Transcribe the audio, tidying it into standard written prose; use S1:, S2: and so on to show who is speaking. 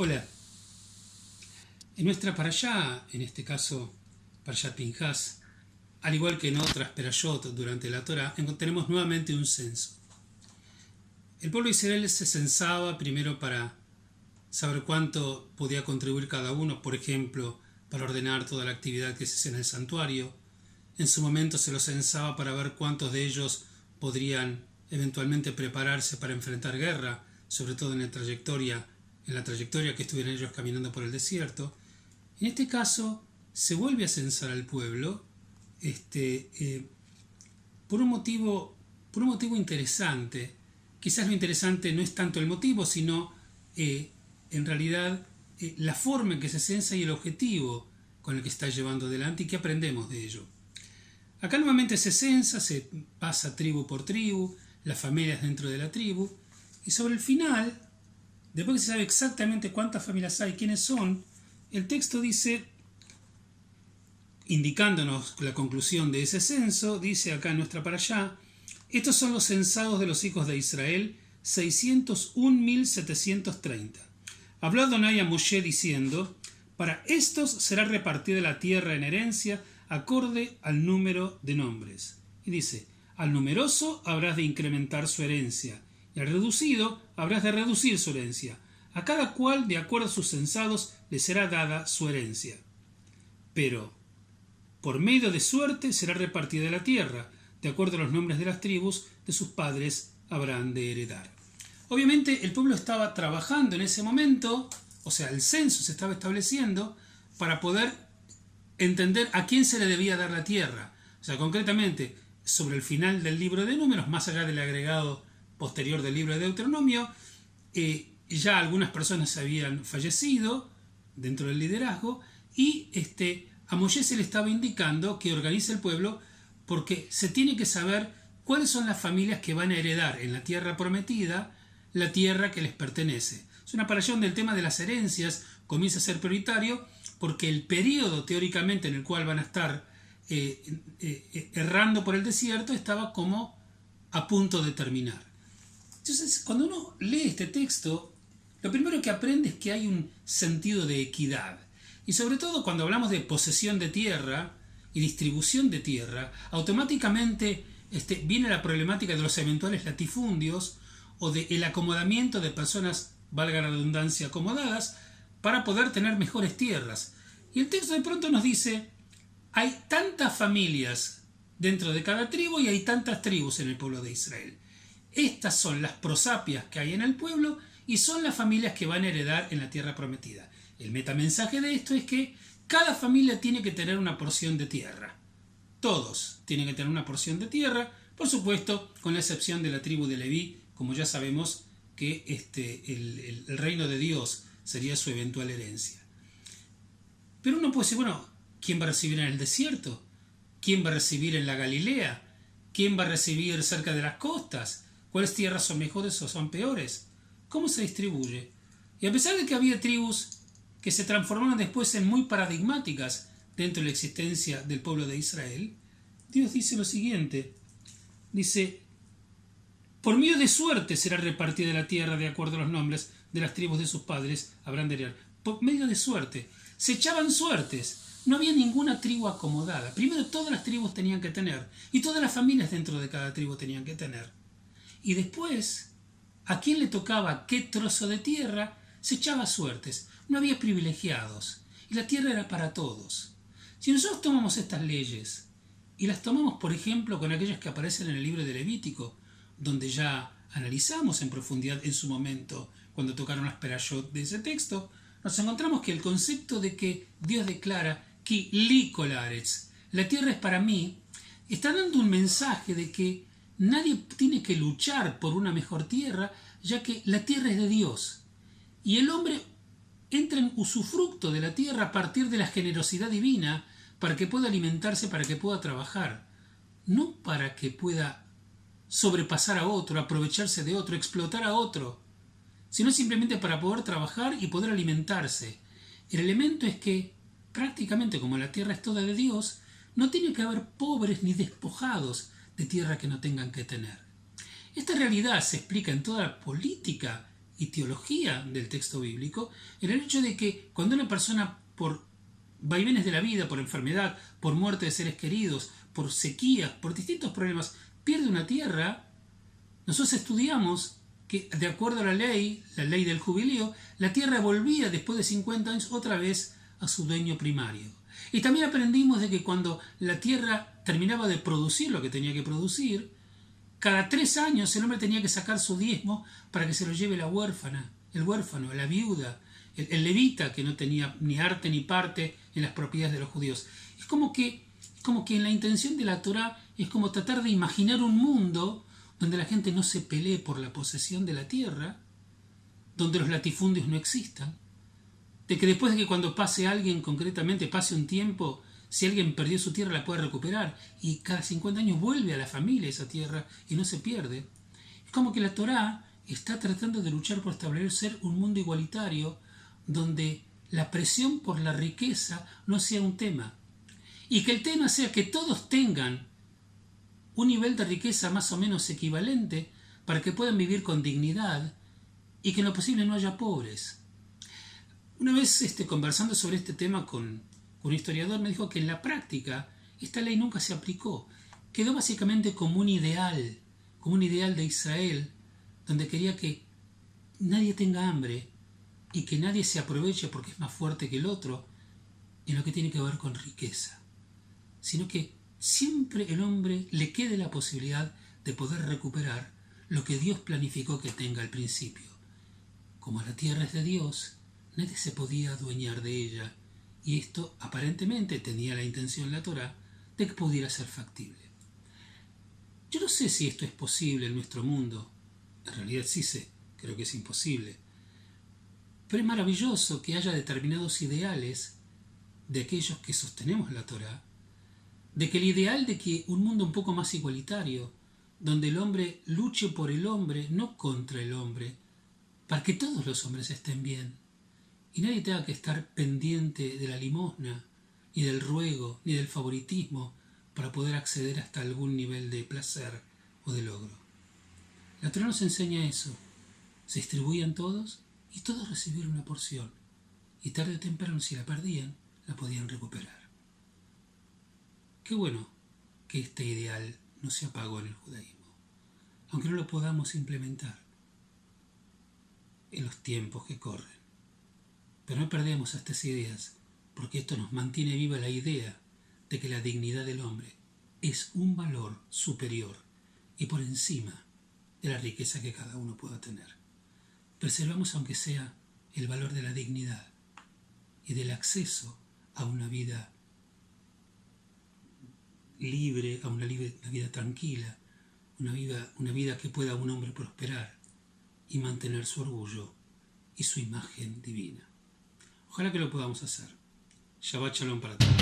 S1: Hola, en nuestra parashá, en este caso Parashat Pinhas, al igual que en otras perashot durante la Torá, tenemos nuevamente un censo. El pueblo de Israel se censaba primero para saber cuánto podía contribuir cada uno, por ejemplo, para ordenar toda la actividad que se hacía en el santuario. En su momento se los censaba para ver cuántos de ellos podrían eventualmente prepararse para enfrentar guerra, sobre todo en la trayectoria que estuvieran ellos caminando por el desierto. En este caso se vuelve a censar al pueblo por un motivo interesante. Quizás lo interesante no es tanto el motivo, sino en realidad la forma en que se censa y el objetivo con el que está llevando adelante y qué aprendemos de ello. Acá nuevamente se censa, se pasa tribu por tribu, las familias dentro de la tribu, y sobre el final, después que se sabe exactamente cuántas familias hay, quiénes son, el texto dice, indicándonos la conclusión de ese censo, dice acá en nuestra parashá: estos son los censados de los hijos de Israel, 601.730. Habló Adonai a Moshe diciendo: para estos será repartida la tierra en herencia acorde al número de nombres. Y dice: al numeroso habrás de incrementar su herencia, y al reducido habrás de reducir su herencia. A cada cual, de acuerdo a sus censados, le será dada su herencia. Pero por medio de suerte será repartida la tierra, de acuerdo a los nombres de las tribus de sus padres habrán de heredar. Obviamente el pueblo estaba trabajando en ese momento, o sea, el censo se estaba estableciendo para poder entender a quién se le debía dar la tierra. O sea, concretamente, sobre el final del libro de Números, más allá del agregado posterior del libro de Deuteronomio, ya algunas personas habían fallecido dentro del liderazgo y a Moshe se le estaba indicando que organice el pueblo porque se tiene que saber cuáles son las familias que van a heredar en la tierra prometida la tierra que les pertenece. Es una parashá donde el tema de las herencias comienza a ser prioritario porque el periodo teóricamente en el cual van a estar errando por el desierto estaba como a punto de terminar. Entonces, cuando uno lee este texto, lo primero que aprende es que hay un sentido de equidad. Y sobre todo cuando hablamos de posesión de tierra y distribución de tierra, automáticamente viene la problemática de los eventuales latifundios o del acomodamiento de personas, valga la redundancia, acomodadas, para poder tener mejores tierras. Y el texto de pronto nos dice: hay tantas familias dentro de cada tribu y hay tantas tribus en el pueblo de Israel. Estas son las prosapias que hay en el pueblo y son las familias que van a heredar en la tierra prometida. El metamensaje de esto es que cada familia tiene que tener una porción de tierra. Todos tienen que tener una porción de tierra, por supuesto, con la excepción de la tribu de Leví, como ya sabemos que el reino de Dios sería su eventual herencia. Pero uno puede decir, bueno, ¿quién va a recibir en el desierto? ¿Quién va a recibir en la Galilea? ¿Quién va a recibir cerca de las costas? ¿Cuáles tierras son mejores o son peores? ¿Cómo se distribuye? Y a pesar de que había tribus que se transformaron después en muy paradigmáticas dentro de la existencia del pueblo de Israel, Dios dice lo siguiente. Dice: por medio de suerte será repartida la tierra de acuerdo a los nombres de las tribus de sus padres habrán de heredar. Por medio de suerte. Se echaban suertes. No había ninguna tribu acomodada. Primero todas las tribus tenían que tener. Y todas las familias dentro de cada tribu tenían que tener. Y después, a quién le tocaba qué trozo de tierra, se echaba suertes. No había privilegiados. Y la tierra era para todos. Si nosotros tomamos estas leyes y las tomamos, por ejemplo, con aquellas que aparecen en el libro de Levítico, donde ya analizamos en profundidad en su momento, cuando tocaron las perashot de ese texto, nos encontramos que el concepto de que Dios declara Ki li kol haaretz, la tierra es para mí, está dando un mensaje de que nadie tiene que luchar por una mejor tierra, ya que la tierra es de Dios. Y el hombre entra en usufructo de la tierra a partir de la generosidad divina para que pueda alimentarse, para que pueda trabajar, no para que pueda sobrepasar a otro, aprovecharse de otro, explotar a otro, sino simplemente para poder trabajar y poder alimentarse. El elemento es que, prácticamente como la tierra es toda de Dios, no tiene que haber pobres ni despojados de tierra que no tengan que tener. Esta realidad se explica en toda la política y teología del texto bíblico, en el hecho de que cuando una persona, por vaivenes de la vida, por enfermedad, por muerte de seres queridos, por sequías, por distintos problemas, pierde una tierra, nosotros estudiamos que, de acuerdo a la ley del jubileo, la tierra volvía después de 50 años otra vez a su dueño primario. Y también aprendimos de que cuando la tierra terminaba de producir lo que tenía que producir, cada 3 años el hombre tenía que sacar su diezmo para que se lo lleve la huérfana, el huérfano, la viuda, el levita que no tenía ni arte ni parte en las propiedades de los judíos. Es como que en la intención de la Torá es como tratar de imaginar un mundo donde la gente no se pelee por la posesión de la tierra, donde los latifundios no existan, de que después de que cuando pase alguien, concretamente pase un tiempo, si alguien perdió su tierra la puede recuperar y cada 50 años vuelve a la familia esa tierra y no se pierde. Es como que la Torá está tratando de luchar por establecer un mundo igualitario donde la presión por la riqueza no sea un tema y que el tema sea que todos tengan un nivel de riqueza más o menos equivalente para que puedan vivir con dignidad y que en lo posible no haya pobres. Una vez conversando sobre este tema con un historiador me dijo que en la práctica esta ley nunca se aplicó. Quedó básicamente como un ideal de Israel, donde quería que nadie tenga hambre y que nadie se aproveche porque es más fuerte que el otro en lo que tiene que ver con riqueza, sino que siempre el hombre le quede la posibilidad de poder recuperar lo que Dios planificó que tenga al principio. Como la tierra es de Dios, nadie se podía adueñar de ella, y esto aparentemente tenía la intención la Torá de que pudiera ser factible. Yo no sé si esto es posible en nuestro mundo, en realidad sí sé, creo que es imposible, pero es maravilloso que haya determinados ideales de aquellos que sostenemos la Torá, de que el ideal de que un mundo un poco más igualitario, donde el hombre luche por el hombre, no contra el hombre, para que todos los hombres estén bien, y nadie tenga que estar pendiente de la limosna, ni del ruego, ni del favoritismo, para poder acceder hasta algún nivel de placer o de logro. La Torá nos enseña eso. Se distribuían todos y todos recibieron una porción, y tarde o temprano, si la perdían, la podían recuperar. Qué bueno que este ideal no se apagó en el judaísmo, aunque no lo podamos implementar en los tiempos que corren. Pero no perdemos estas ideas, porque esto nos mantiene viva la idea de que la dignidad del hombre es un valor superior y por encima de la riqueza que cada uno pueda tener. Preservamos, aunque sea, el valor de la dignidad y del acceso a una vida libre, a una vida tranquila, una vida que pueda un hombre prosperar y mantener su orgullo y su imagen divina. Ojalá que lo podamos hacer. Shabbat Shalom para todos.